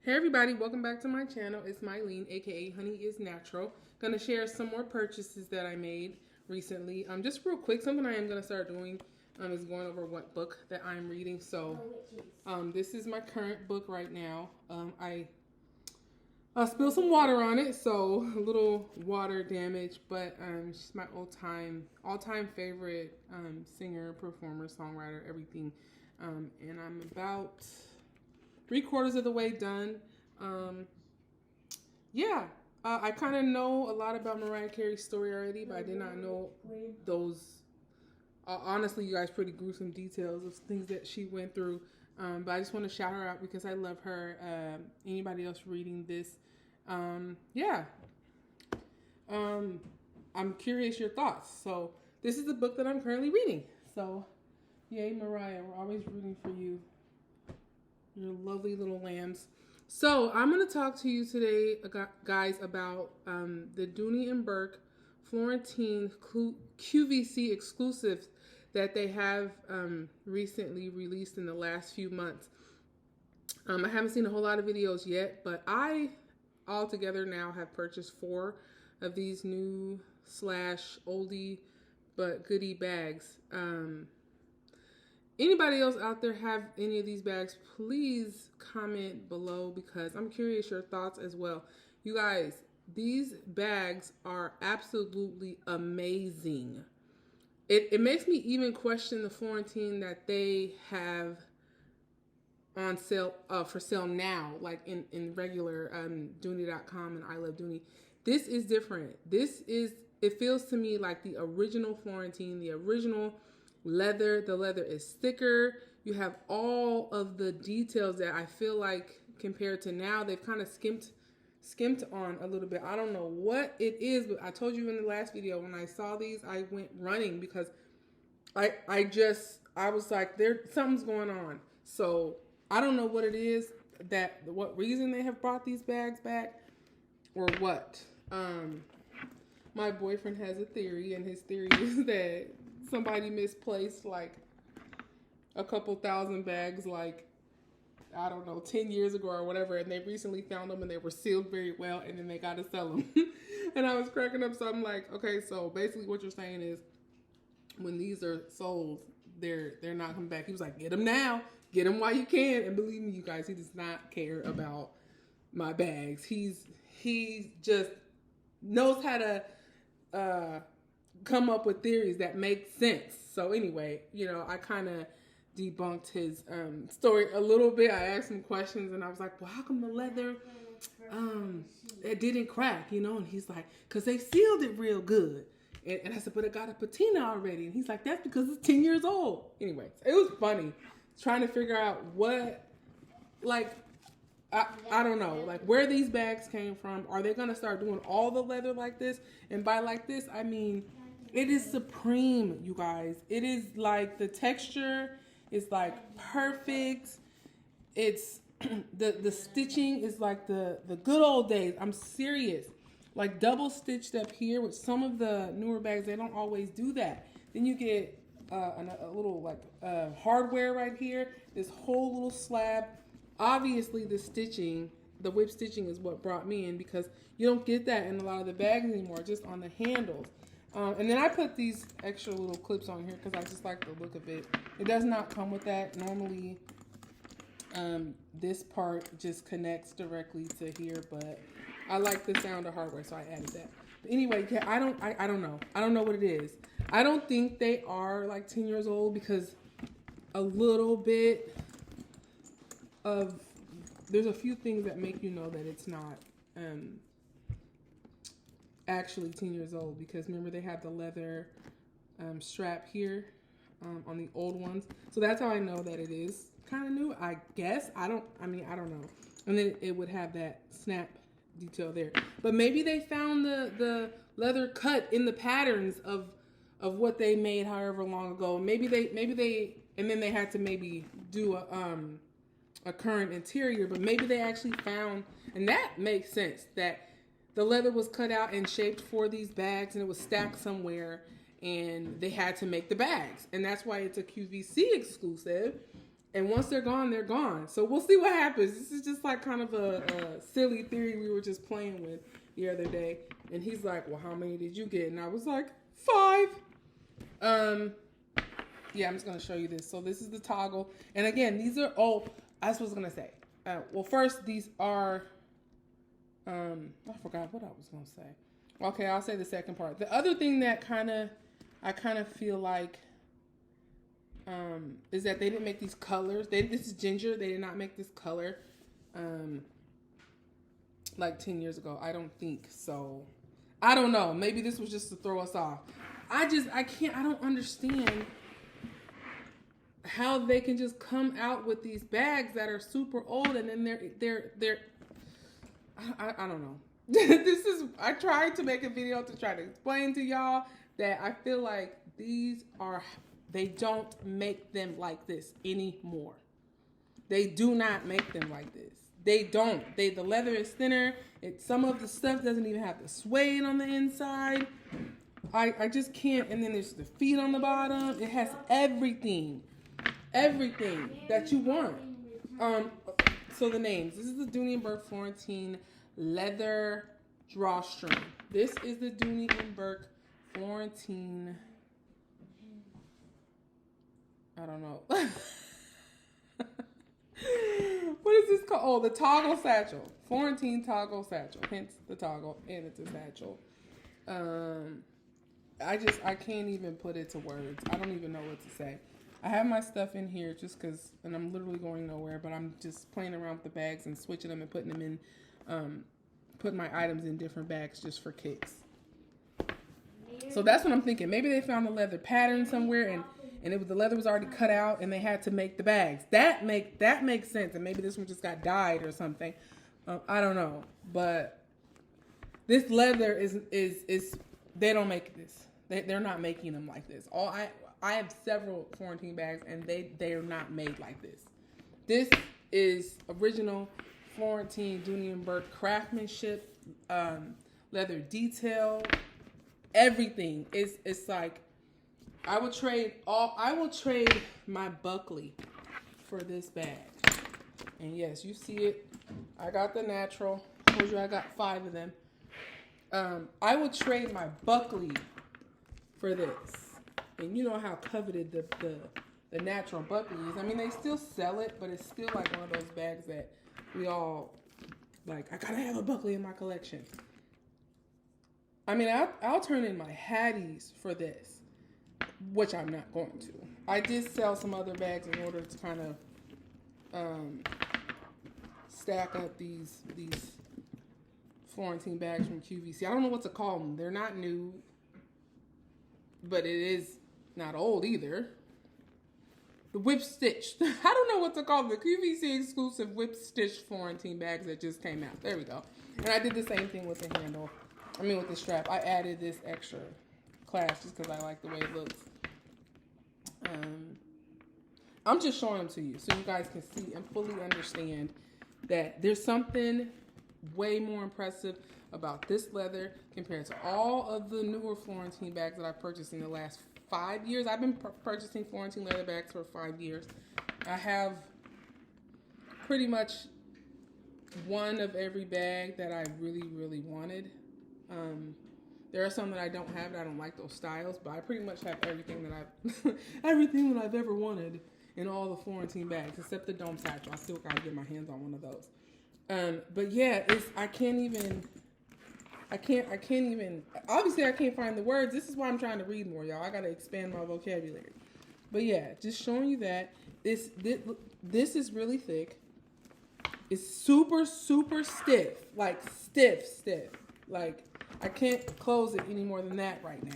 Hey everybody, welcome back to my channel. It's Mylene, aka Honey is Natural. Gonna share some more purchases that I made recently. Just real quick, something I am gonna start doing is going over what book that I'm reading. So this is my current book right now. I spilled some water on it, so a little water damage, but she's my all-time favorite singer, performer, songwriter, everything. And I'm about 3/4 of the way done. I kind of know a lot about Mariah Carey's story already, but I did not know those, honestly, you guys, pretty gruesome details of things that she went through. But I just want to shout her out because I love her. Anybody else reading this? I'm curious your thoughts. So this is the book that I'm currently reading. So, yay, Mariah, we're always rooting for you. Your lovely little lambs. So I'm going to talk to you today, guys, about the Dooney And Bourke Florentine QVC Exclusive that they have recently released in the last few months. I haven't seen a whole lot of videos yet, but I altogether now have purchased 4 of these new / oldie but goodie bags. Anybody else out there have any of these bags, please comment below because I'm curious your thoughts as well. You guys, these bags are absolutely amazing. It makes me even question the Florentine that they have on sale for sale now, like in regular Dooney.com and I Love Dooney. This is different. It feels to me like the original Florentine, the original leather. The leather is thicker. You have all of the details that I feel like compared to now, they've kind of skimped on a little bit. I don't know what it is, but I told you in the last video, when I saw these, I went running because I was like, something's going on. So I don't know what it is, what reason they have brought these bags back or what. My boyfriend has a theory, and his theory is that somebody misplaced like a couple thousand bags, like, I don't know, 10 years ago or whatever, and they recently found them and they were sealed very well, and then they got to sell them. And I was cracking up, so I'm like, okay, so basically what you're saying is when these are sold, they're not coming back. He was like, get them now, get them while you can. And believe me, you guys, he does not care about my bags. He just knows how to come up with theories that make sense. So anyway, I kind of debunked his story a little bit. I asked him questions and I was like, well, how come the leather it didn't crack, and he's like, because they sealed it real good. And I said, but it got a patina already. And he's like, that's because it's 10 years old. Anyway, it was funny trying to figure out what, like, I don't know, like, where these bags came from. Are they going to start doing all the leather like this? And by like this, I mean, it is supreme, you guys. It is like the texture is like perfect. It's the stitching is like the good old days. I'm serious. Like double stitched up here with some of the newer bags. They don't always do that. Then you get a little like hardware right here. This whole little slab. Obviously the whip stitching is what brought me in because you don't get that in a lot of the bags anymore, just on the handles. And then I put these extra little clips on here because I just like the look of it. It does not come with that. Normally, this part just connects directly to here, but I like the sound of hardware, so I added that. But anyway, yeah, I don't know. I don't know what it is. I don't think they are like 10 years old because a little bit of, there's a few things that make you know that it's not actually 10 years old, because remember they have the leather strap here on the old ones. So that's how I know that it is kind of new, I guess. I don't know. And then it would have that snap detail there. But maybe they found the leather cut in the patterns of what they made however long ago. Maybe they and then they had to maybe do a current interior, but maybe they actually found, and that makes sense, that the leather was cut out and shaped for these bags and it was stacked somewhere and they had to make the bags. And that's why it's a QVC exclusive. And once they're gone, they're gone. So we'll see what happens. This is just like kind of a silly theory we were just playing with the other day. And he's like, well, how many did you get? And I was like, 5. Yeah, I'm just going to show you this. So this is the toggle. And again, these are, that's what I was going to say. Well, first, these are, I forgot what I was going to say. Okay, I'll say the second part. The other thing that I kind of feel like, is that they didn't make these colors. This is ginger. They did not make this color, like 10 years ago. I don't think so. I don't know. Maybe this was just to throw us off. I don't understand how they can just come out with these bags that are super old and then they're I don't know. I tried to make a video to try to explain to y'all that I feel like they don't make them like this anymore. They do not make them like this. They don't. The leather is thinner. Some of the stuff doesn't even have the suede on the inside. I just can't. And then there's the feet on the bottom. It has everything that you want. So the names. This is the Dooney and Bourke Florentine leather drawstring. This is the Dooney and Bourke Florentine. I don't know. What is this called? Oh, the toggle satchel. Florentine toggle satchel. Hence the toggle, and it's a satchel. I can't even put it to words. I don't even know what to say. I have my stuff in here just because, and I'm literally going nowhere, but I'm just playing around with the bags and switching them and putting them in, putting my items in different bags just for kicks. So that's what I'm thinking. Maybe they found a leather pattern somewhere and the leather was already cut out and they had to make the bags. That makes sense. And maybe this one just got dyed or something. I don't know. But this leather is they don't make this. They're not making them like this. I have several Florentine bags and they are not made like this. This is original Florentine Dooney and Bourke craftsmanship, leather detail, everything. It's like I will trade my Buckley for this bag. And yes, you see it. I got the natural. I told you I got 5 of them. I would trade my Buckley for this. And you know how coveted the natural Buckley is. I mean, they still sell it, but it's still like one of those bags that we all like. I gotta have a Buckley in my collection. I mean, I'll turn in my Hatties for this, which I'm not going to. I did sell some other bags in order to kind of stack up these Florentine bags from QVC. I don't know what to call them. They're not new, but it is not old either. The whip stitched. I don't know what to call them. The QVC exclusive whip stitched Florentine bags that just came out. There we go. And I did the same thing with the handle. With the strap. I added this extra clasp just because I like the way it looks. I'm just showing them to you so you guys can see and fully understand that there's something way more impressive about this leather compared to all of the newer Florentine bags that I've purchased in the last 5 years. I've been purchasing Florentine leather bags for 5 years. I have pretty much one of every bag that I really, really wanted. There are some that I don't have. I don't like those styles, but I pretty much have everything that I've ever wanted in all the Florentine bags except the dome satchel. I still gotta get my hands on one of those. But yeah, I can't even. Obviously, I can't find the words. This is why I'm trying to read more, y'all. I gotta expand my vocabulary. But yeah, just showing you that this is really thick. It's super, super stiff, like stiff. Like I can't close it any more than that right now.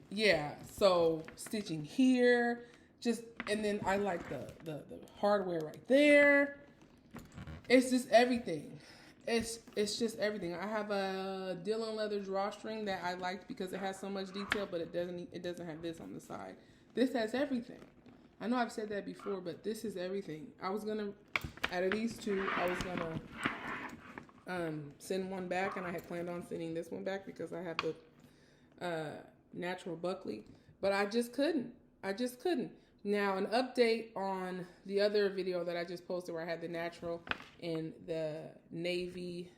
Yeah. So stitching here, and then I like the hardware right there. It's just everything. It's just everything. I have a Dylan leather drawstring that I liked because it has so much detail, but it doesn't have this on the side. This has everything. I know I've said that before, but this is everything. Out of these two, I was gonna send one back, and I had planned on sending this one back because I have the natural Buckley, but I just couldn't. Now, an update on the other video that I just posted where I had the natural and the navy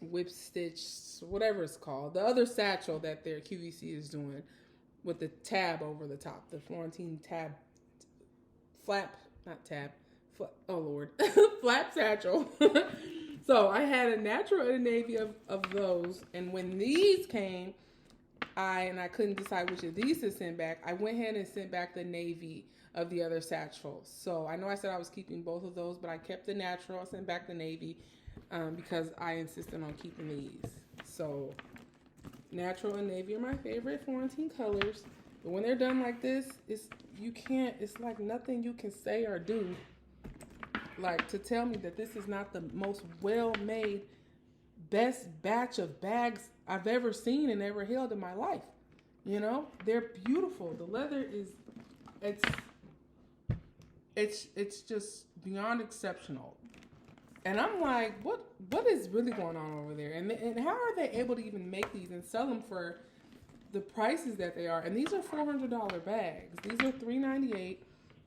whip stitch, whatever it's called. The other satchel that their QVC is doing with the tab over the top. The Florentine tab, flap, not tab, oh Lord, flap satchel. So I had a natural and a navy of those. And when these came, I couldn't decide which of these to send back. I went ahead and sent back the navy of the other satchels. So I know I said I was keeping both of those, but I kept the natural. I sent back the navy because I insisted on keeping these. So natural and navy are my favorite Florentine colors. But when they're done like this, it's like nothing you can say or do like to tell me that this is not the most well-made, best batch of bags I've ever seen and ever held in my life. You know, they're beautiful. The leather is, it's just beyond exceptional. And I'm like, what is really going on over there? And how are they able to even make these and sell them for the prices that they are? And these are $400 bags. These are $398,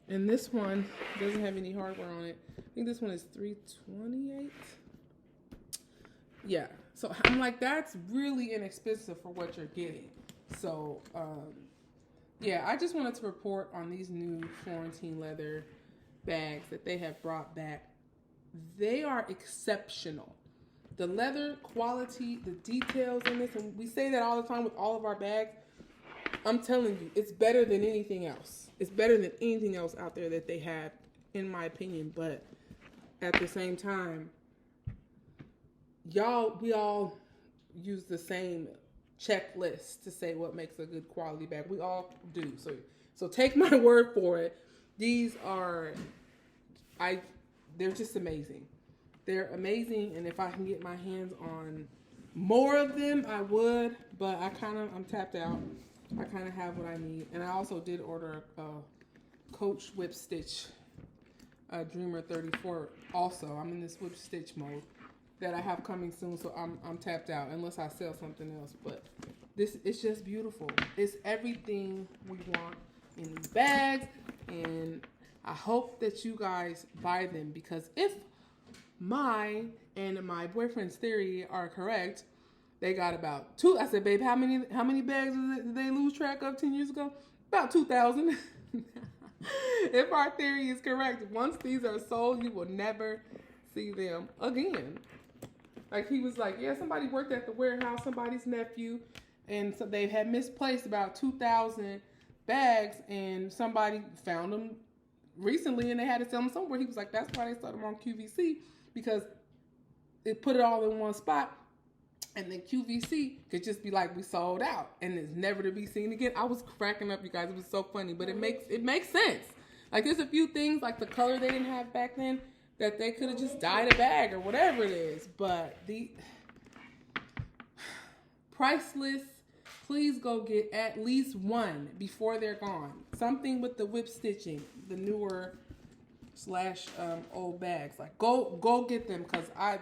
and this one doesn't have any hardware on it. I think this one is $328. Yeah. So I'm like, that's really inexpensive for what you're getting. So, yeah, I just wanted to report on these new Florentine leather bags that they have brought back. They are exceptional. The leather quality, the details in this, and we say that all the time with all of our bags. I'm telling you, it's better than anything else. It's better than anything else out there that they have, in my opinion. But at the same time, we all use the same checklist to say what makes a good quality bag. We all do. So take my word for it. These are, they're just amazing. They're amazing, and if I can get my hands on more of them, I would. But I'm tapped out. I kind of have what I need, and I also did order a Coach whip stitch, Dreamer 34. Also, I'm in this whip stitch mode that I have coming soon, so I'm tapped out unless I sell something else. But it's just beautiful. It's everything we want in these bags, and I hope that you guys buy them, because if mine and my boyfriend's theory are correct, they got about two. I said, babe, how many bags did they lose track of 10 years ago? About 2,000. If our theory is correct, once these are sold, you will never see them again. Like, he was like, yeah, somebody worked at the warehouse, somebody's nephew, and so they had misplaced about 2,000 bags, and somebody found them recently, and they had to sell them somewhere. He was like, that's why they sold them on QVC, because it put it all in one spot, and then QVC could just be like, we sold out, and it's never to be seen again. I was cracking up, you guys. It was so funny, but it makes sense. Like, there's a few things, like the color they didn't have back then, that they could have just dyed a bag or whatever it is. But the priceless. Please go get at least one before they're gone. Something with the whip stitching, the newer / old bags. Like, go get them, because I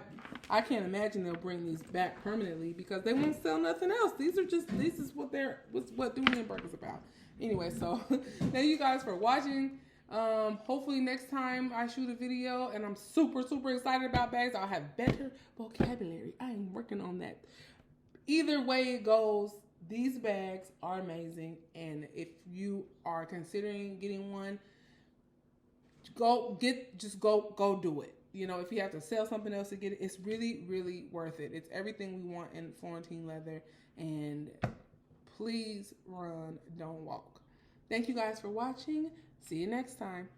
can't imagine they'll bring these back permanently, because they won't sell nothing else. This is what Dooney And Bourke is about. Anyway, so thank you guys for watching. Hopefully next time I shoot a video and I'm super, super excited about bags, I'll have better vocabulary. I am working on that. Either way it goes, these bags are amazing. And if you are considering getting one, go do it. You know, if you have to sell something else to get it, it's really, really worth it. It's everything we want in Florentine leather. And please run, don't walk. Thank you guys for watching. See you next time.